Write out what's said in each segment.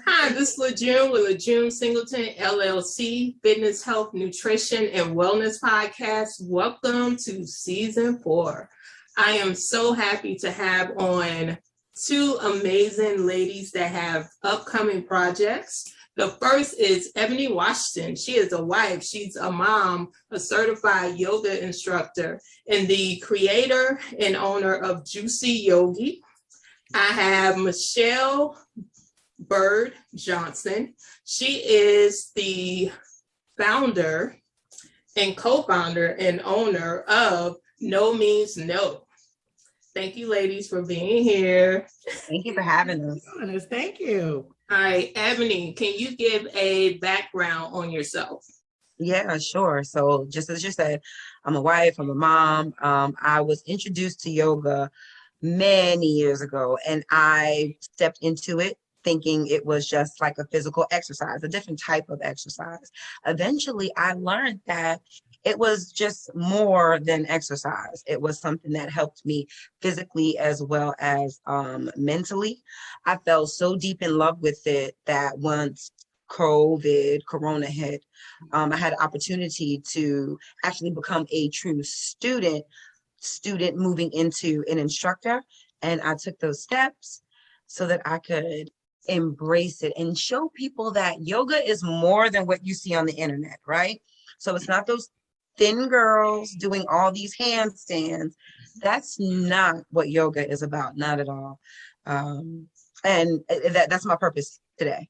Hi, this is LaJune with LaJune Singleton LLC, Fitness, Health, Nutrition, and Wellness Podcast. Welcome to Season 4. I am so happy to have on two amazing ladies that have upcoming projects. The first is Ebony Washington. She is a wife, she's a mom, a certified yoga instructor, and the creator and owner of Juicy Yogi. I have Michelle Bird Johnson. She is the founder and co-founder and owner of No Means No. Thank you, ladies, for being here. Thank you for having us. Thank you. All right, Ebony, can you give a background on yourself? Yeah, sure. So just as you said, I'm a wife, I'm a mom. I was introduced to yoga many years ago, and I stepped into it thinking it was just like a physical exercise, a different type of exercise. Eventually, I learned that it was just more than exercise. It was something that helped me physically as well as mentally. I fell so deep in love with it that once Corona hit, I had an opportunity to actually become a true student moving into an instructor. And I took those steps so that I could embrace it and show people that yoga is more than what you see on the internet, right? So it's not those thin girls doing all these handstands. That's not what yoga is about, not at all. And that's my purpose today.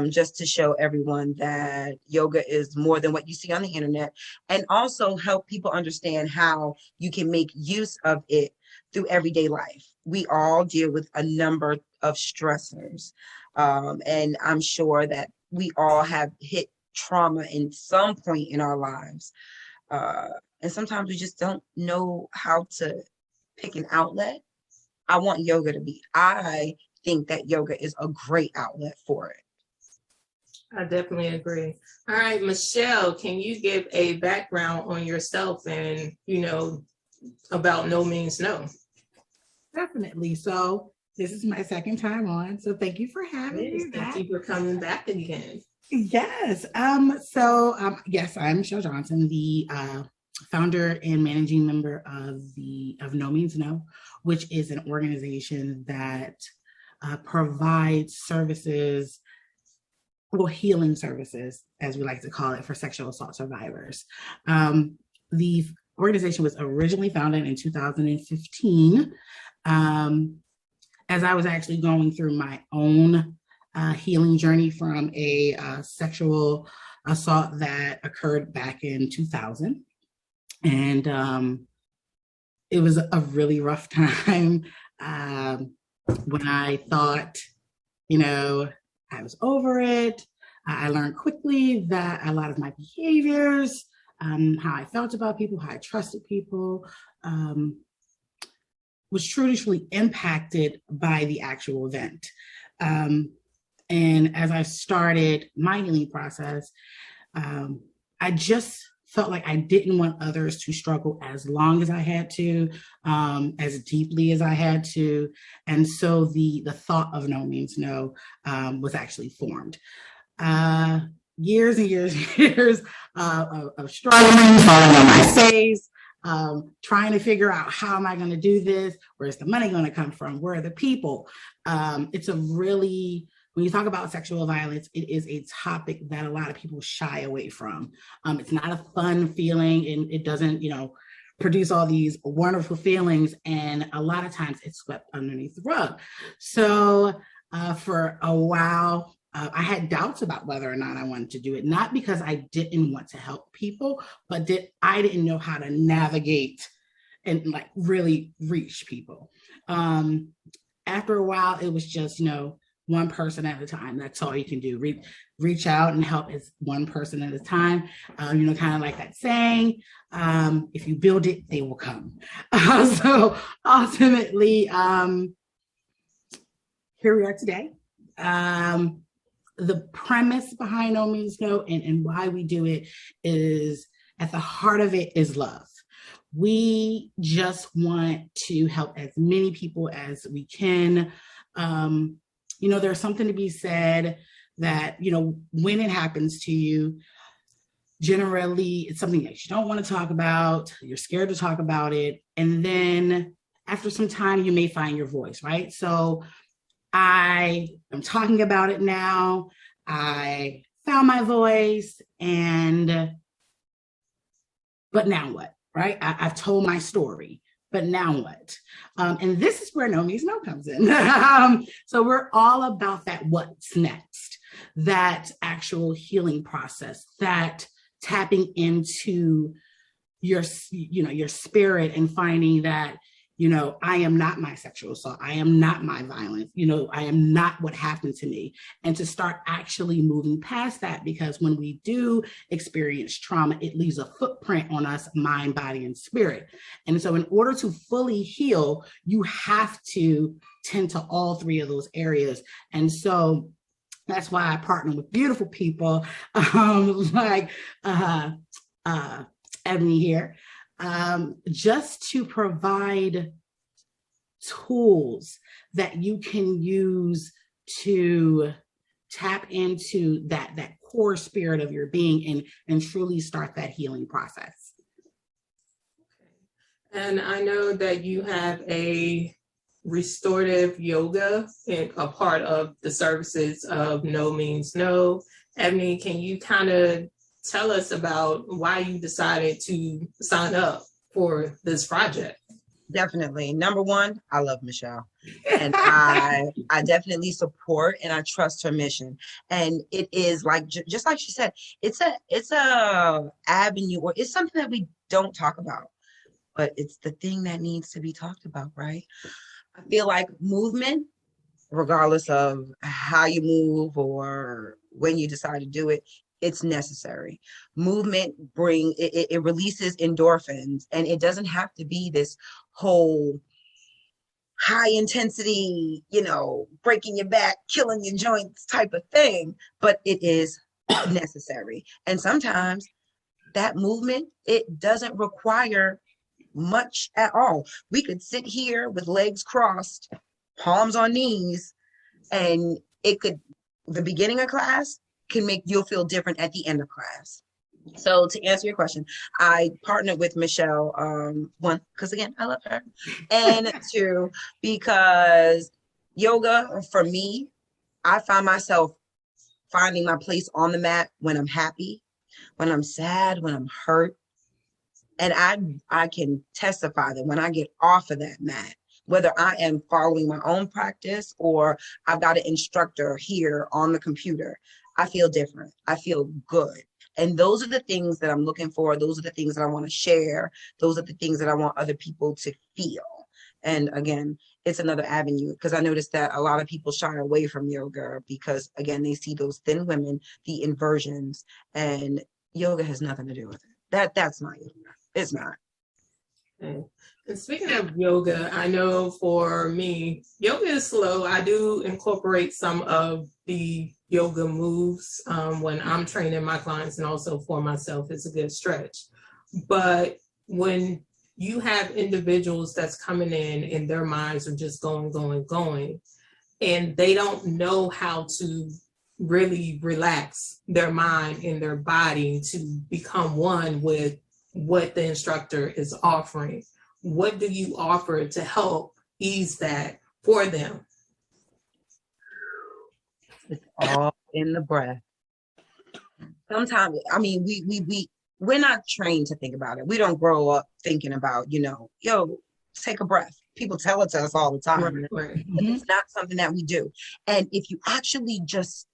Just to show everyone that yoga is more than what you see on the internet, and also help people understand how you can make use of it through everyday life. We all deal with a number of stressors, and I'm sure that we all have hit trauma in some point in our lives. And sometimes we just don't know how to pick an outlet. I think that yoga is a great outlet for it. I definitely agree. All right, Michelle, can you give a background on yourself and, about No Means No? Definitely. So this is my second time on. So thank you for having me. Thank you for coming back again. Yes. Yes, I'm Michelle Johnson, the founder and managing member of No Means No, which is an organization that provides services, healing services, as we like to call it, for sexual assault survivors. The organization was originally founded in 2015, as I was actually going through my own healing journey from a sexual assault that occurred back in 2000. And it was a really rough time when I thought, I was over it. I learned quickly that a lot of my behaviors, how I felt about people, how I trusted people, was truly impacted by the actual event. And as I started my healing process, I just felt like I didn't want others to struggle as long as I had to, as deeply as I had to. And so the thought of No Means No was actually formed. Years and years and years of struggling, falling on my face, trying to figure out, how am I going to do this? Where's the money going to come from? Where are the people? When you talk about sexual violence, it is a topic that a lot of people shy away from. It's not a fun feeling, and it doesn't, produce all these wonderful feelings. And a lot of times it's swept underneath the rug. So for a while, I had doubts about whether or not I wanted to do it, not because I didn't want to help people, but I didn't know how to navigate and really reach people. After a while, it was just, one person at a time. That's all you can do. Reach out and help is one person at a time. Kind of like that saying, if you build it, they will come. So ultimately, here we are today. The premise behind No Means No and why we do it is, at the heart of it is love. We just want to help as many people as we can there's something to be said that, when it happens to you, generally it's something that you don't want to talk about. You're scared to talk about it. And then after some time, you may find your voice, right? So I am talking about it now. I found my voice, but now what, right? I've told my story, but now what? And this is where No Means No comes in. So we're all about that what's next, that actual healing process, that tapping into your spirit and finding that, I am not my sexual assault. I am not my violence. I am not what happened to me. And to start actually moving past that, because when we do experience trauma, it leaves a footprint on us, mind, body, and spirit. And so in order to fully heal, you have to tend to all three of those areas. And so that's why I partner with beautiful people like Ebony here, just to provide tools that you can use to tap into that core spirit of your being and truly start that healing process. And I know that you have a restorative yoga and a part of the services of No Means No. Ebony, can you kind of tell us about why you decided to sign up for this project? Definitely. Number one, I love Michelle, and I definitely support and I trust her mission. And it is like, just like she said, it's a avenue, or it's something that we don't talk about, but it's the thing that needs to be talked about, right? I feel like movement, regardless of how you move or when you decide to do it, it's necessary. Movement it releases endorphins, and it doesn't have to be this whole high intensity, breaking your back, killing your joints type of thing, but it is necessary. And sometimes that movement, it doesn't require much at all. We could sit here with legs crossed, palms on knees, and the beginning of class can make you feel different at the end of class. So to answer your question, I partnered with Michelle, one, because again, I love her, and two, because yoga, for me, I find myself finding my place on the mat when I'm happy, when I'm sad, when I'm hurt. And I can testify that when I get off of that mat, whether I am following my own practice or I've got an instructor here on the computer, I feel different. I feel good. And those are the things that I'm looking for. Those are the things that I want to share. Those are the things that I want other people to feel. And again, it's another avenue, because I noticed that a lot of people shy away from yoga because, again, they see those thin women, the inversions, and yoga has nothing to do with it. That's not yoga. It's not. Okay. And speaking of yoga, I know for me, yoga is slow. I do incorporate some of the yoga moves when I'm training my clients, and also for myself, it's a good stretch. But when you have individuals that's coming in and their minds are just going, and they don't know how to really relax their mind and their body to become one with what the instructor is offering, what do you offer to help ease that for them? It's all in the breath. Sometimes, I mean, we're not trained to think about it. We don't grow up thinking about, take a breath. People tell it to us all the time. Right. It's not something that we do. And if you actually just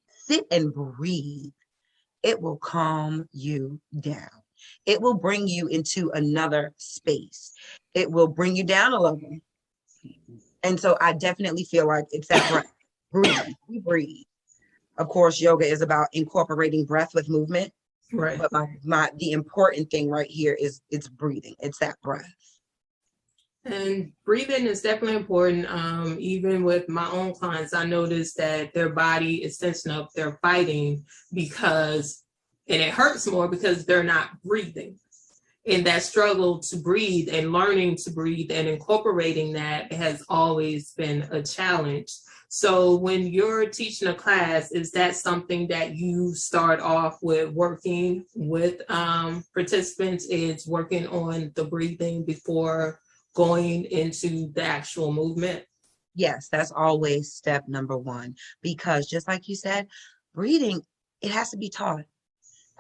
sit and breathe, it will calm you down. It will bring you into another space. It will bring you down a level. And so I definitely feel like it's that breath. Breathe. You breathe. Of course, yoga is about incorporating breath with movement. Right. But the important thing right here is it's breathing. It's that breath. And breathing is definitely important. Even with my own clients, I noticed that their body is tensing up. They're fighting and it hurts more because they're not breathing. And that struggle to breathe and learning to breathe and incorporating that has always been a challenge. So when you're teaching a class, is that something that you start off with working with participants, is working on the breathing before going into the actual movement? Yes, that's always step number one, because just like you said, breathing, it has to be taught.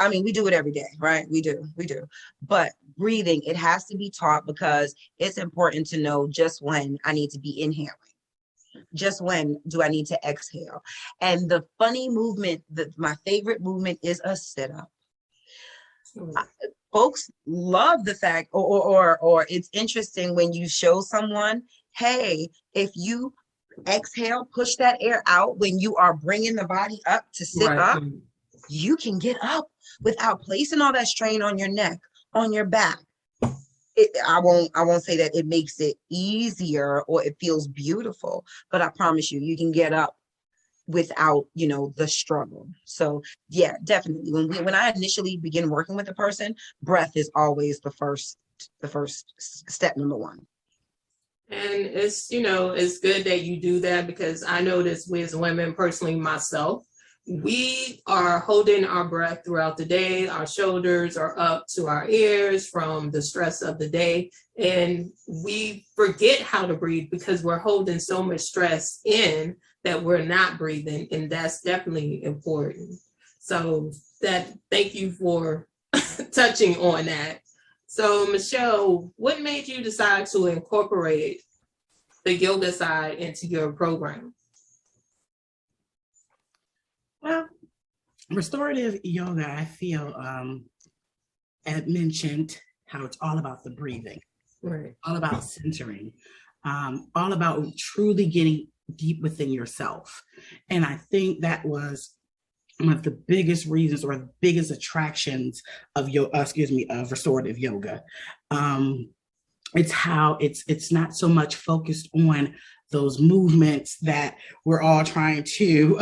I mean, we do it every day, right? We do. But breathing, it has to be taught, because it's important to know just when I need to be inhaling. Just when do I need to exhale? And the funny movement, my favorite movement is a sit-up. Folks love the fact, or it's interesting when you show someone, hey, if you exhale, push that air out when you are bringing the body up to sit up, you can get up without placing all that strain on your neck, on your back. I won't say that it makes it easier or it feels beautiful, but I promise you, you can get up without, the struggle. So yeah, definitely. When I initially begin working with a person, breath is always the first step, number one. And it's good that you do that, because I notice we as women, personally myself, we are holding our breath throughout the day. Our shoulders are up to our ears from the stress of the day. And we forget how to breathe because we're holding so much stress in that we're not breathing. And that's definitely important. So thank you for touching on that. So Michelle, what made you decide to incorporate the yoga side into your program? Well, restorative yoga, I feel, Ed mentioned how it's all about the breathing, right? All about centering, all about truly getting deep within yourself. And I think that was one of the biggest reasons or the biggest attractions of restorative yoga. It's how it's not so much focused on those movements that we're all trying to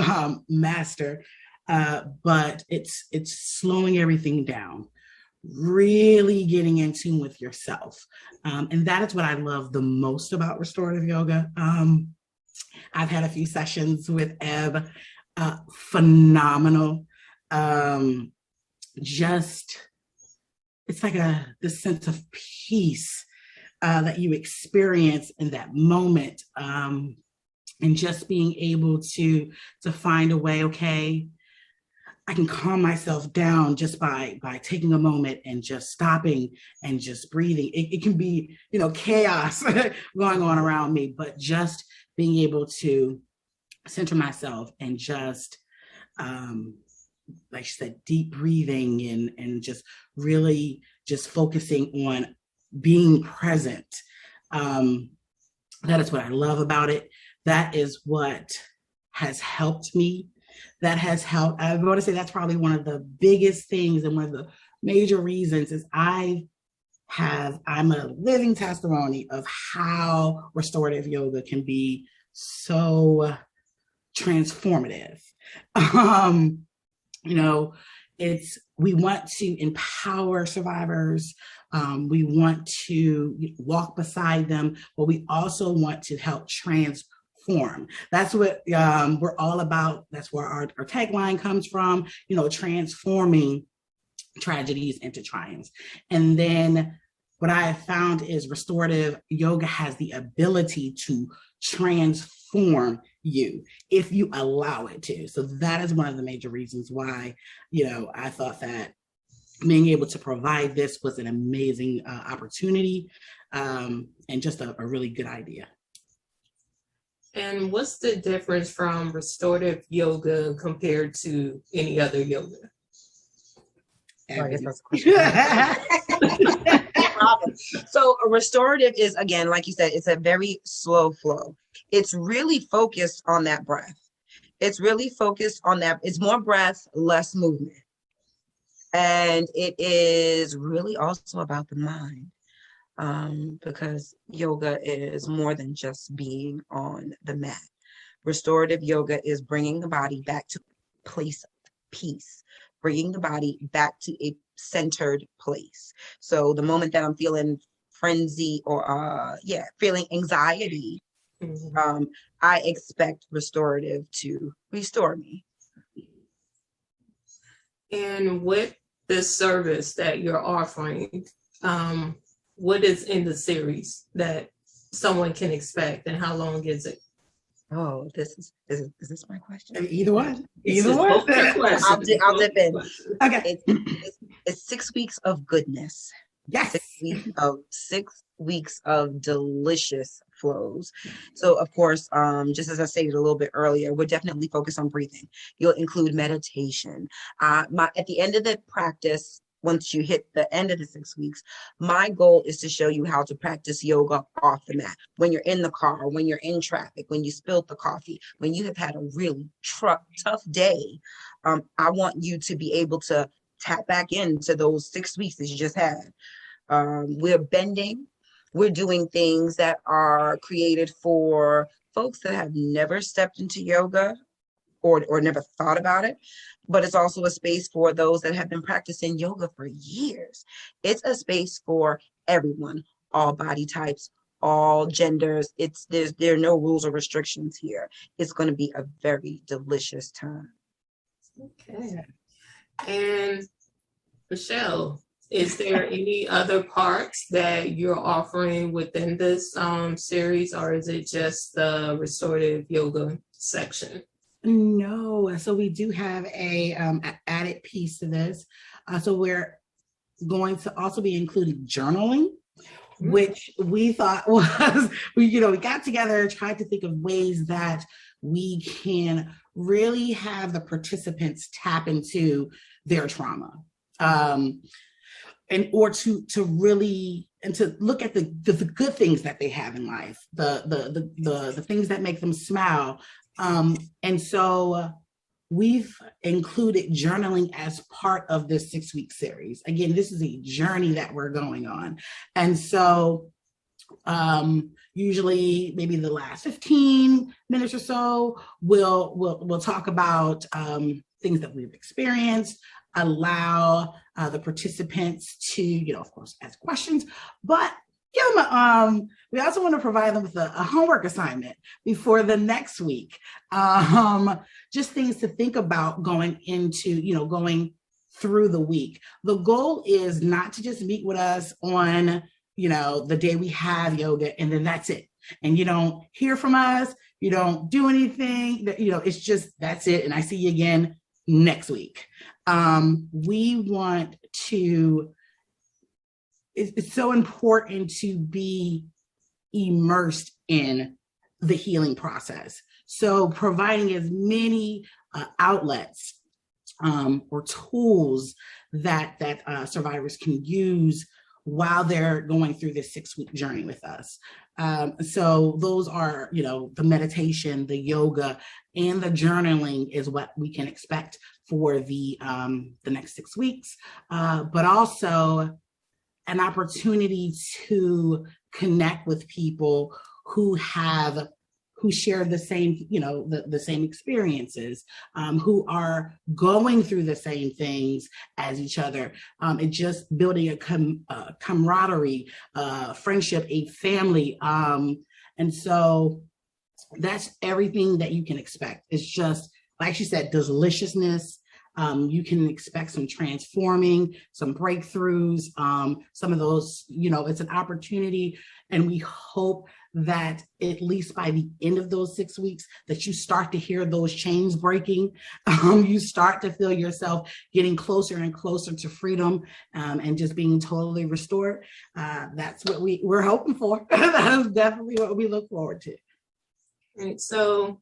master, but it's slowing everything down, really getting in tune with yourself. And that is what I love the most about restorative yoga. I've had a few sessions with Eb, phenomenal. It's like this sense of peace that you experience in that moment, and just being able to find a way, okay, I can calm myself down just by taking a moment and just stopping and just breathing. It can be, chaos going on around me, but just being able to center myself and just, like you said, deep breathing and just really just focusing on being present. That is what I love about it. That is what has helped me. That has helped. I want to say that's probably one of the biggest things and one of the major reasons is I'm a living testimony of how restorative yoga can be so transformative. We want to empower survivors. We want to walk beside them, but we also want to help transform. That's what we're all about. That's where our tagline comes from, transforming tragedies into triumphs. And then what I have found is restorative yoga has the ability to transform you if you allow it to. So that is one of the major reasons why, I thought that being able to provide this was an amazing opportunity, and just a really good idea. And what's the difference from restorative yoga compared to any other yoga? I guess that's a question. So restorative is, again, like you said, it's a very slow flow. It's really focused on that breath. It's really focused on that. It's more breath, less movement. And it is really also about the mind, because yoga is more than just being on the mat. Restorative yoga is bringing the body back to a place of peace, bringing the body back to a centered place. So the moment that I'm feeling frenzy or feeling anxiety, I expect restorative to restore me. And with this service that you're offering, what is in the series that someone can expect, and how long is it? Oh, is this my question? Either one. It's Either just one. both your questions. I'll dip in. Okay. It's 6 weeks of goodness. Yes. 6 weeks of delicious flows. So of course, just as I stated a little bit earlier, we're definitely focused on breathing. You'll include meditation. At the end of the practice, once you hit the end of the 6 weeks, my goal is to show you how to practice yoga off the mat. When you're in the car, when you're in traffic, when you spilled the coffee, when you have had a really tough day, I want you to be able to tap back into those 6 weeks that you just had. We're bending. We're doing things that are created for folks that have never stepped into yoga or never thought about it. But it's also a space for those that have been practicing yoga for years. It's a space for everyone, all body types, all genders. There are no rules or restrictions here. It's going to be a very delicious time. Okay. And Michelle, is there any other parts that you're offering within this series, or is it just the restorative yoga section? No, so we do have a added piece to this. So we're going to also be including journaling, which we thought was, we got together, tried to think of ways that we can really have the participants tap into their trauma. Or to really, and to look at the good things that they have in life, the things that make them smile. And so we've included journaling as part of this 6-week series. Again, this is a journey that we're going on. And so usually maybe the last 15 minutes or so, we'll talk about things that we've experienced, allow the participants to, of course, ask questions, but give them we also want to provide them with a homework assignment before the next week. Just things to think about going into, going through the week. The goal is not to just meet with us on, the day we have yoga and then that's it. And you don't hear from us, you don't do anything, it's just, that's it. And I see you again next week. We want to, it's so important to be immersed in the healing process. So providing as many outlets or tools that survivors can use while they're going through this 6-week journey with us. So those are, the meditation, the yoga, and the journaling is what we can expect for the next 6 weeks, but also an opportunity to connect with people who share the same, the same experiences, who are going through the same things as each other. And just building a camaraderie, friendship, a family. And so that's everything that you can expect. It's just, like she said, deliciousness. You can expect some transforming, some breakthroughs, some of those, it's an opportunity. And we hope that at least by the end of those 6 weeks, that you start to hear those chains breaking. You start to feel yourself getting closer and closer to freedom, and just being totally restored. That's what we're hoping for. That is definitely what we look forward to. Right. So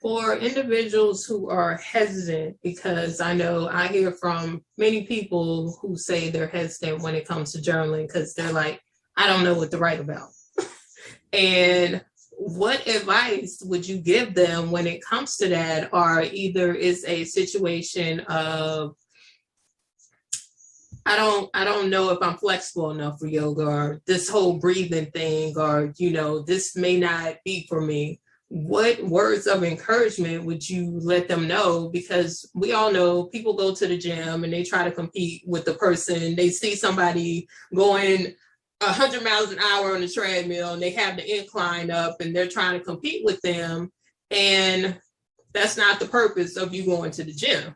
for individuals who are hesitant, because I know I hear from many people who say they're hesitant when it comes to journaling because they're like, I don't know what to write about. And what advice would you give them when it comes to that? Or either is a situation of, I don't know if I'm flexible enough for yoga, or this whole breathing thing, or, this may not be for me. What words of encouragement would you let them know? Because we all know people go to the gym and they try to compete with the person. They see somebody going 100 miles an hour on the treadmill and they have the incline up and they're trying to compete with them. And that's not the purpose of you going to the gym.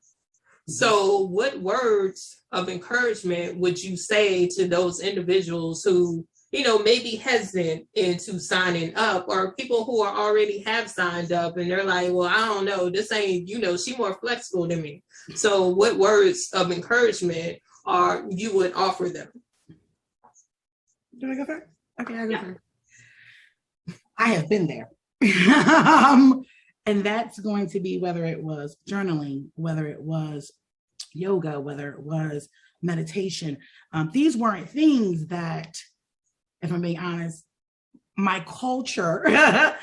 So what words of encouragement would you say to those individuals who, may be hesitant into signing up, or people who are already have signed up and they're like, well, I don't know, this ain't, she more flexible than me. So what words of encouragement you would offer them? Do I go first? Okay, I go first. I have been there. And that's going to be whether it was journaling, whether it was yoga, whether it was meditation. These weren't things that, if I'm being honest, my culture, that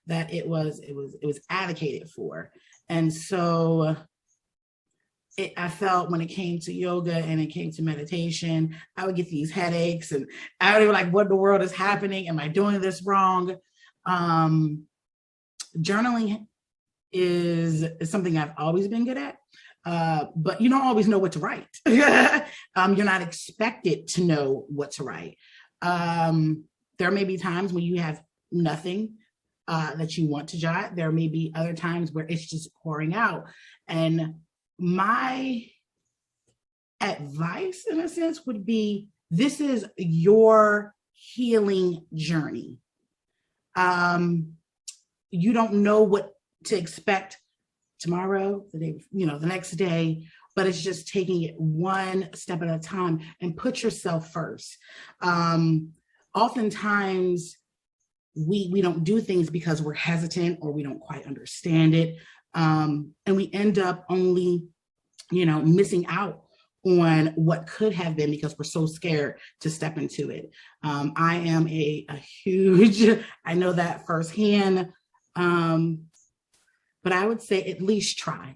it was advocated for. And so I felt when it came to yoga and it came to meditation, I would get these headaches and I would be like, what in the world is happening? Am I doing this wrong? Journaling is something I've always been good at, but you don't always know what to write. You're not expected to know what to write. There may be times when you have nothing that you want to jot. There may be other times where it's just pouring out. And my advice, in a sense, would be, this is your healing journey. You don't know what to expect tomorrow, the day, the next day, but it's just taking it one step at a time and put yourself first. Oftentimes we don't do things because we're hesitant or we don't quite understand it. And we end up only, missing out on what could have been because we're so scared to step into it. I am a huge, I know that firsthand, but I would say at least try.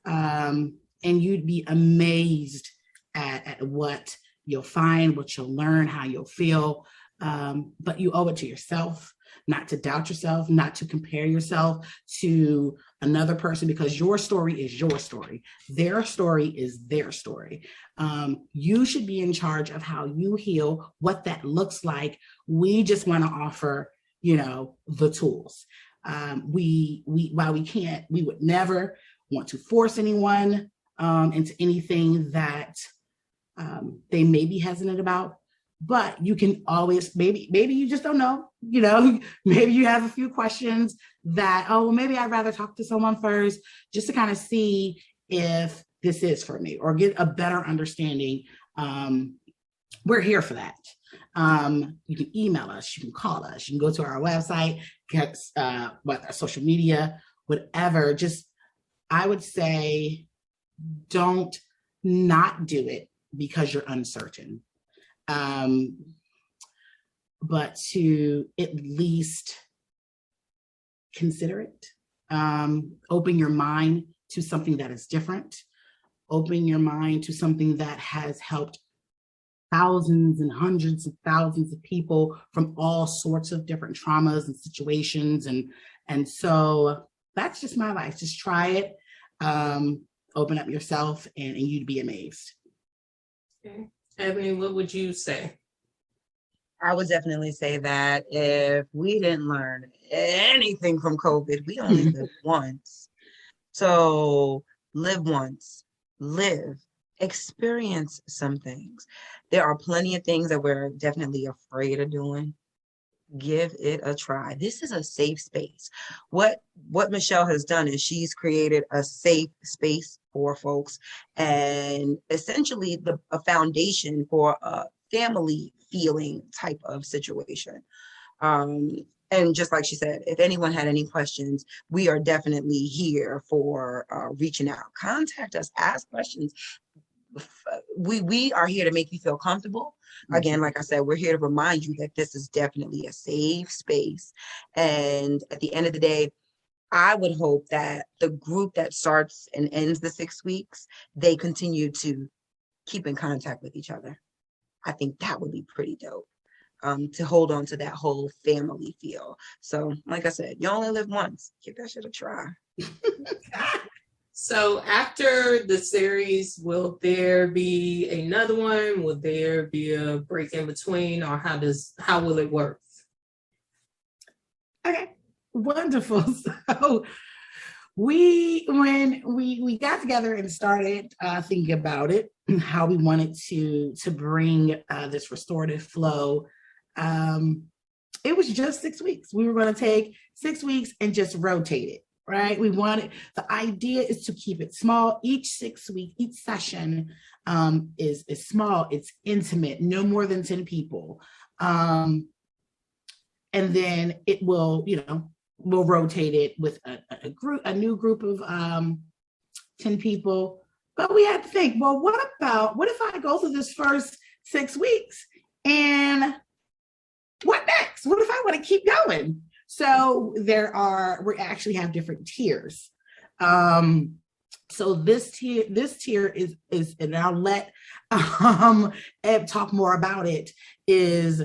And you'd be amazed at what you'll find, what you'll learn, how you'll feel. But you owe it to yourself not to doubt yourself, not to compare yourself to another person, because your story is your story. Their story is their story. You should be in charge of how you heal, what that looks like. We just want to offer, the tools. While we would never want to force anyone into anything that they may be hesitant about. But you can always, maybe you just don't know, maybe you have a few questions that, maybe I'd rather talk to someone first just to kind of see if this is for me or get a better understanding. We're here for that. You can email us, you can call us, you can go to our website, get our social media, whatever. Just, I would say, don't not do it because you're uncertain. But to at least consider it, open your mind to something that is different, open your mind to something that has helped thousands and hundreds of thousands of people from all sorts of different traumas and situations. And so that's just my advice. Just try it, open up yourself, and you'd be amazed. Okay. Ebony, what would you say? I would definitely say that if we didn't learn anything from COVID, we only live once. So live once, experience some things. There are plenty of things that we're definitely afraid of doing. Give it a try. This is a safe space. What Michelle has done is she's created a safe space for folks, and essentially a foundation for a family feeling type of situation. And just like she said, if anyone had any questions, we are definitely here for reaching out. Contact us, ask questions. We are here to make you feel comfortable. Again, like I said, we're here to remind you that this is definitely a safe space. And at the end of the day, I would hope that the group that starts and ends the 6 weeks, they continue to keep in contact with each other. I think that would be pretty dope, to hold on to that whole family feel. So like I said, you only live once. Give that shit a try. So after the series, will there be another one? Will there be a break in between, or how will it work? Okay, wonderful. So when we got together and started thinking about it, how we wanted to bring this restorative flow, it was just 6 weeks. We were going to take 6 weeks and just rotate it. Right. The idea is to keep it small. Each 6 week, each session is small. It's intimate, no more than 10 people. And then it will, we'll rotate it with a new group of 10 people. But we had to think, well, what if I go through this first 6 weeks and what next? What if I want to keep going? So we actually have different tiers. So this tier is, and I'll let Eb talk more about it, is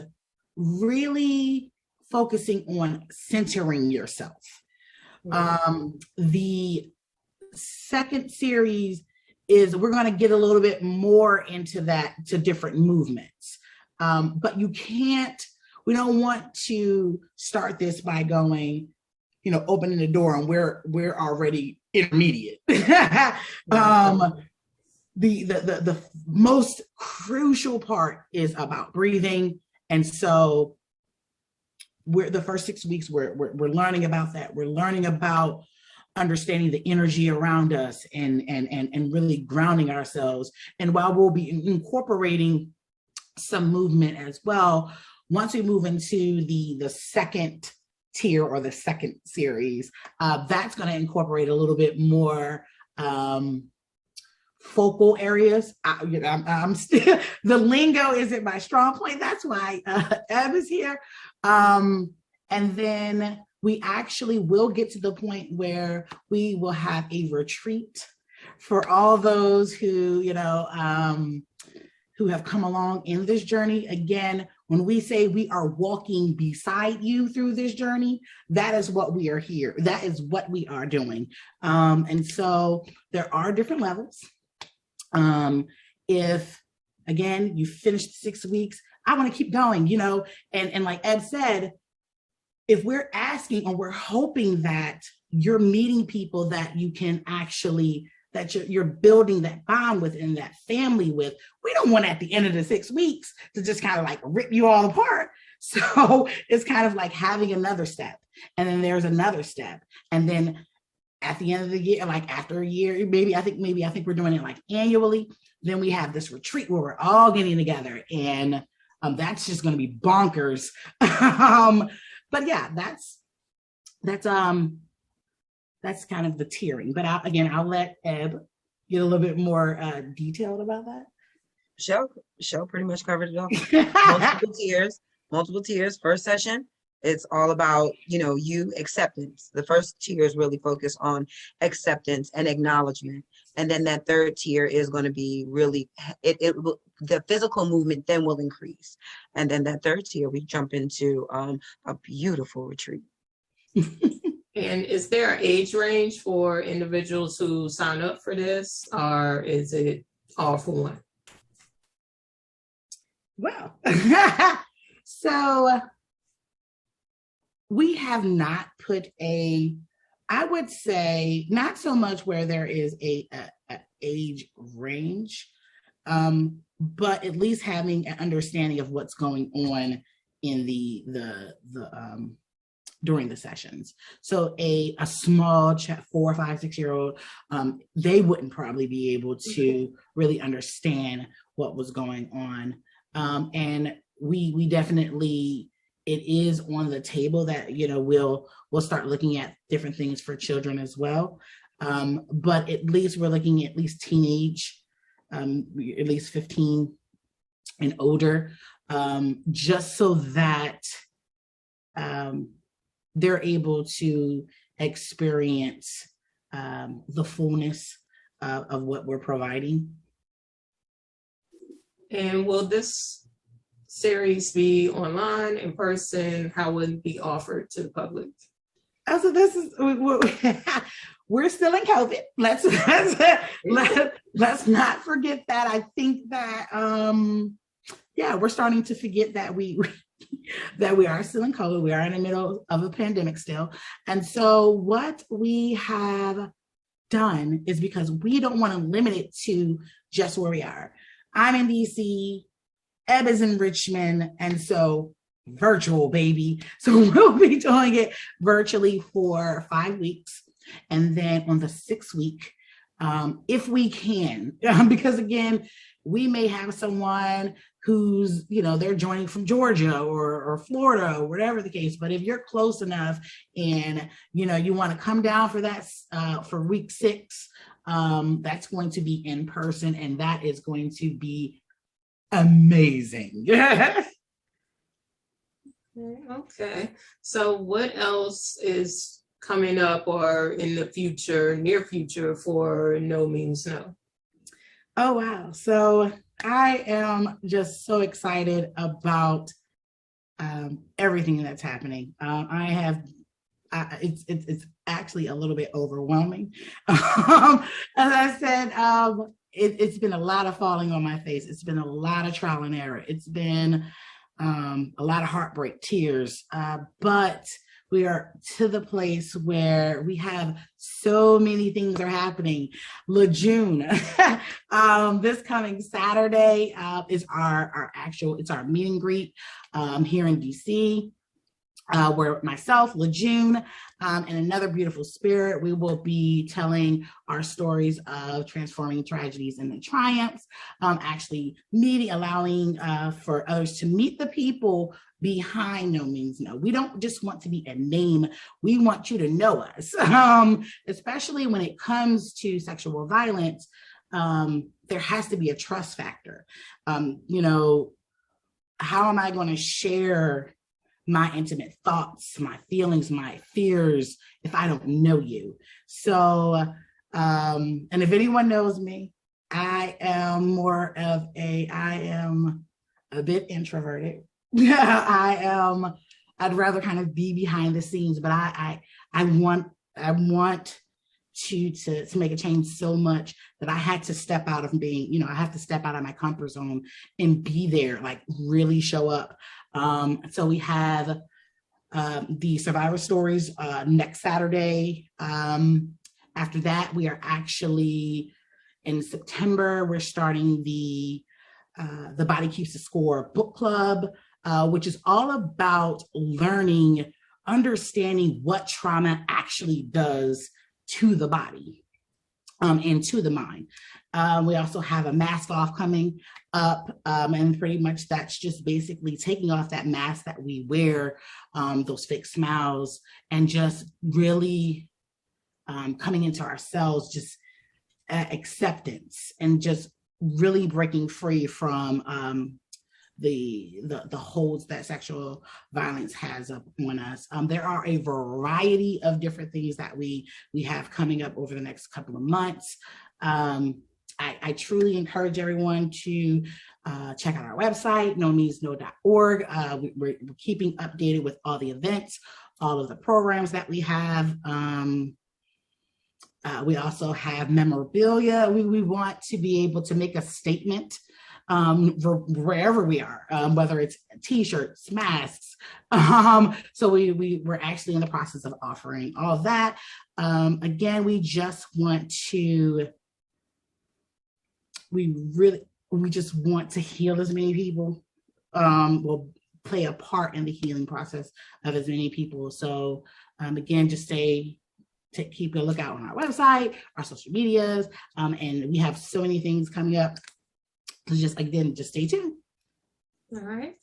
really focusing on centering yourself. The second series is we're going to get a little bit more into that, to different movements. But we don't want to start this by going, opening the door and we're already intermediate. The most crucial part is about breathing. And so the first 6 weeks, we're learning about that. We're learning about understanding the energy around us and really grounding ourselves. And while we'll be incorporating some movement as well, once we move into the second tier or the second series, that's going to incorporate a little bit more focal areas. I'm still, the lingo isn't my strong point. That's why Eb is here. And then we actually will get to the point where we will have a retreat for all those who have come along in this journey. Again, when we say we are walking beside you through this journey, that is what we are here. That is what we are doing. And so there are different levels. If, again, you finished 6 weeks, I want to keep going, and like Ed said, if we're asking or we're hoping that you're meeting people that you can actually, that you're building that bond with and that family with, we don't want at the end of the 6 weeks to just kind of like rip you all apart. So it's kind of like having another step, and then there's another step. And then at the end of the year, like after a year, maybe I think we're doing it like annually. Then we have this retreat where we're all getting together, and that's just going to be bonkers. But yeah, that's kind of the tiering. But I'll let Eb get a little bit more detailed about that. Show pretty much covered it all. multiple tiers. First session, it's all about, you acceptance. The first tier is really focused on acceptance and acknowledgement. And then that third tier is going to be really, the physical movement then will increase. And then that third tier, we jump into a beautiful retreat. And is there an age range for individuals who sign up for this, or is it all for one? Well, so we have not put I would say not so much where there is a age range, but at least having an understanding of what's going on in the during the sessions. So a small 4, 5, 6-year-old, they wouldn't probably be able to really understand what was going on. And we definitely, it is on the table that, we'll start looking at different things for children as well. But at least we're looking at least teenage, at least 15 and older, just so that they're able to experience the fullness of what we're providing. And will this series be online, in person? How will it be offered to the public? So this is, we're still in COVID. Let's not forget that. I think that we're starting to forget that we are still in COVID. We are in the middle of a pandemic still. And so what we have done is, because we don't want to limit it to just where we are. I'm in DC, Eb is in Richmond, and so virtual, baby. So we'll be doing it virtually for 5 weeks. And then on the 6th week, if we can, because again, we may have someone who's, they're joining from Georgia or Florida or whatever the case. But if you're close enough and, you want to come down for that, for week 6, that's going to be in person, and that is going to be amazing. Okay. So what else is coming up or in the future, near future, for No Means No? Oh, wow. So I am just so excited about everything that's happening. It's actually a little bit overwhelming. As I said, it's been a lot of falling on my face. It's been a lot of trial and error. It's been a lot of heartbreak, tears, but we are to the place where we have so many things are happening. June, this coming Saturday is our meet and greet here in DC. Where myself, June, and another beautiful spirit, we will be telling our stories of transforming tragedies into triumphs, actually allowing for others to meet the people behind No Means No. We don't just want to be a name. We want you to know us, especially when it comes to sexual violence. There has to be a trust factor. How am I going to share my intimate thoughts, my feelings, my fears, if I don't know you? So, and if anyone knows me, I am a bit introverted. I'd rather kind of be behind the scenes, but I want to make a change so much that I had to step out of being, I have to step out of my comfort zone and be there, like really show up. So we have the Survivor Stories next Saturday. After that, we are actually in September, we're starting the Body Keeps the Score book club, which is all about understanding what trauma actually does to the body and to the mind. We also have a mask off coming up, and pretty much that's just basically taking off that mask that we wear, those fake smiles, and just really coming into ourselves, just acceptance, and just really breaking free from the holds that sexual violence has on us. There are a variety of different things that we have coming up over the next couple of months. I truly encourage everyone to check out our website, nomeansno.org. We're keeping updated with all the events, all of the programs that we have. We also have memorabilia. We want to be able to make a statement for wherever we are, whether it's t-shirts, masks. So we're actually in the process of offering all of that. Again, we just want to heal as many people. We'll play a part in the healing process of as many people. So again, just keep a lookout on our website, our social medias, and we have so many things coming up. So just stay tuned. All right.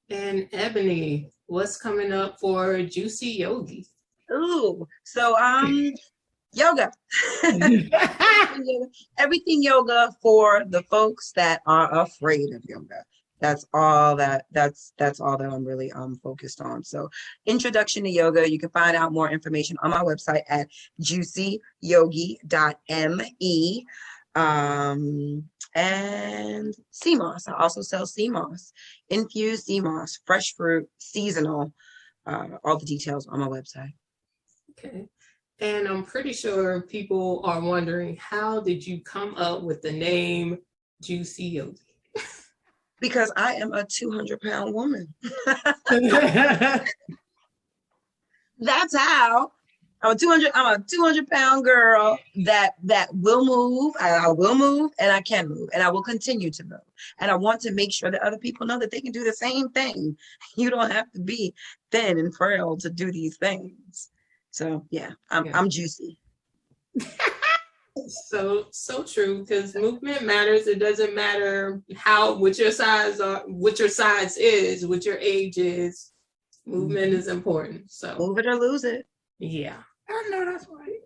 And Ebony, what's coming up for Juicy Yogi? Ooh, so yoga. Everything yoga for the folks that are afraid of yoga. That's all that I'm really focused on. So introduction to yoga, you can find out more information on my website at juicyyogi.me. And sea moss. I also sell sea moss, infused sea moss, fresh fruit, seasonal, all the details on my website. Okay. And I'm pretty sure people are wondering, how did you come up with the name Juicy Yogi? Because I am a 200-pound woman. That's how. I'm a 200-pound girl that will move. I will move, and I can move, and I will continue to move. And I want to make sure that other people know that they can do the same thing. You don't have to be thin and frail to do these things. So yeah, I'm juicy. So true, because movement matters. It doesn't matter what your size is, what your age is. Movement is important. So move it or lose it. Yeah. I know that's right.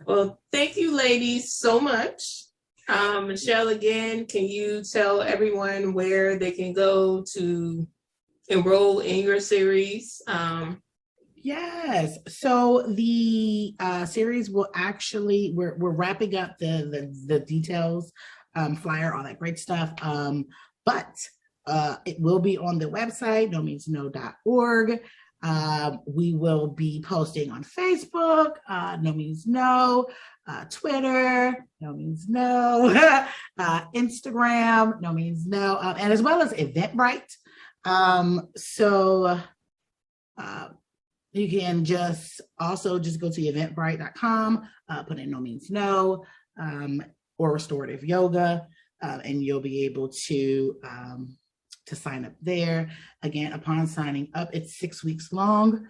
Well, thank you, ladies, so much. Michelle, again, can you tell everyone where they can go to enroll in your series? Yes. So the series will actually, we're wrapping up the details, flyer, all that great stuff. But it will be on the website, nomeansno.org. We will be posting on Facebook, No Means No, Twitter, No Means No, Instagram, No Means No, and as well as Eventbrite. You can just go to eventbrite.com, put in No Means No, or Restorative Yoga, and you'll be able to sign up there. Again, upon signing up, it's 6 weeks long.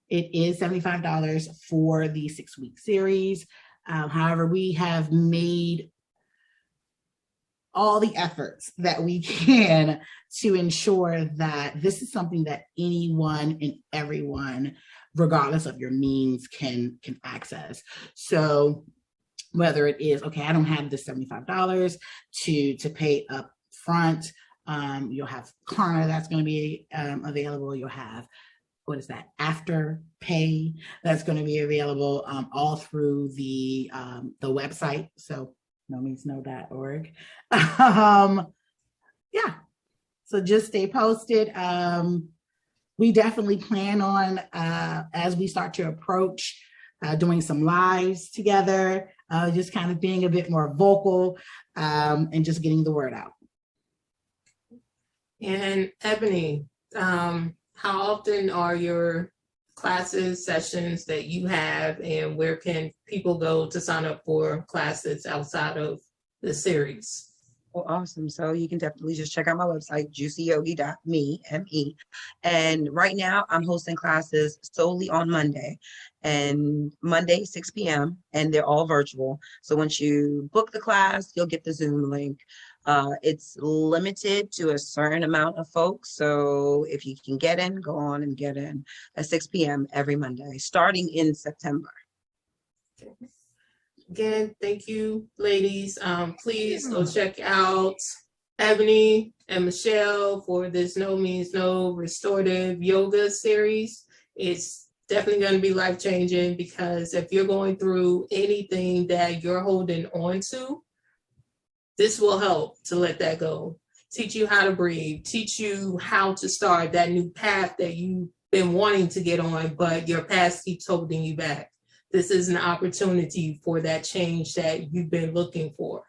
It is $75 for the 6-week series. However, we have made all the efforts that we can to ensure that this is something that anyone and everyone, regardless of your means, can access. So whether it is, okay, I don't have the $75 to pay up front, you'll have Klarna that's going to be available. You'll have, after pay that's going to be available all through the website. So nomeansno.org. Yeah. So just stay posted. We definitely plan on, as we start to approach doing some lives together, just kind of being a bit more vocal and just getting the word out. And Ebony, how often are your classes, sessions that you have, and where can people go to sign up for classes outside of the series? Oh, awesome. So you can definitely just check out my website, juicyyogi.me, M-E. And right now I'm hosting classes solely on Monday, and Monday, 6 p.m., and they're all virtual. So once you book the class, you'll get the Zoom link. It's limited to a certain amount of folks. So if you can get in, go on and get in at 6 p.m. every Monday, starting in September. Okay. Again, thank you, ladies. Please go check out Ebony and Michelle for this No Means No Restorative Yoga series. It's definitely going to be life-changing, because if you're going through anything that you're holding on to, this will help to let that go. Teach you how to breathe, teach you how to start that new path that you've been wanting to get on, but your past keeps holding you back. This is an opportunity for that change that you've been looking for.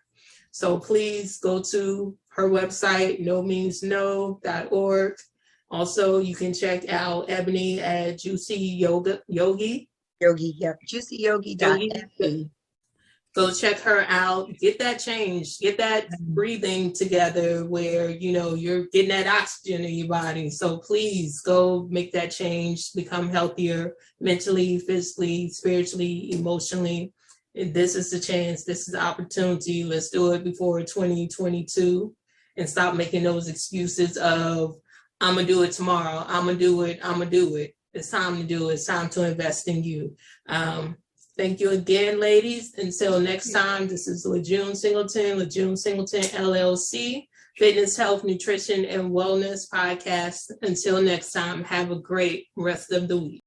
So please go to her website, nomeansno.org. Also, you can check out Ebony at Juicy Yogi. Juicyyogi.me. Go check her out, get that change, get that breathing together where, you're getting that oxygen in your body. So please go make that change, become healthier mentally, physically, spiritually, emotionally. And this is the chance, this is the opportunity. Let's do it before 2022 and stop making those excuses of, I'm gonna do it tomorrow, I'm gonna do it. It's time to do it, it's time to invest in you. Thank you again, ladies. Until next time, this is LaJune Singleton LLC, Fitness, Health, Nutrition, and Wellness Podcast. Until next time, have a great rest of the week.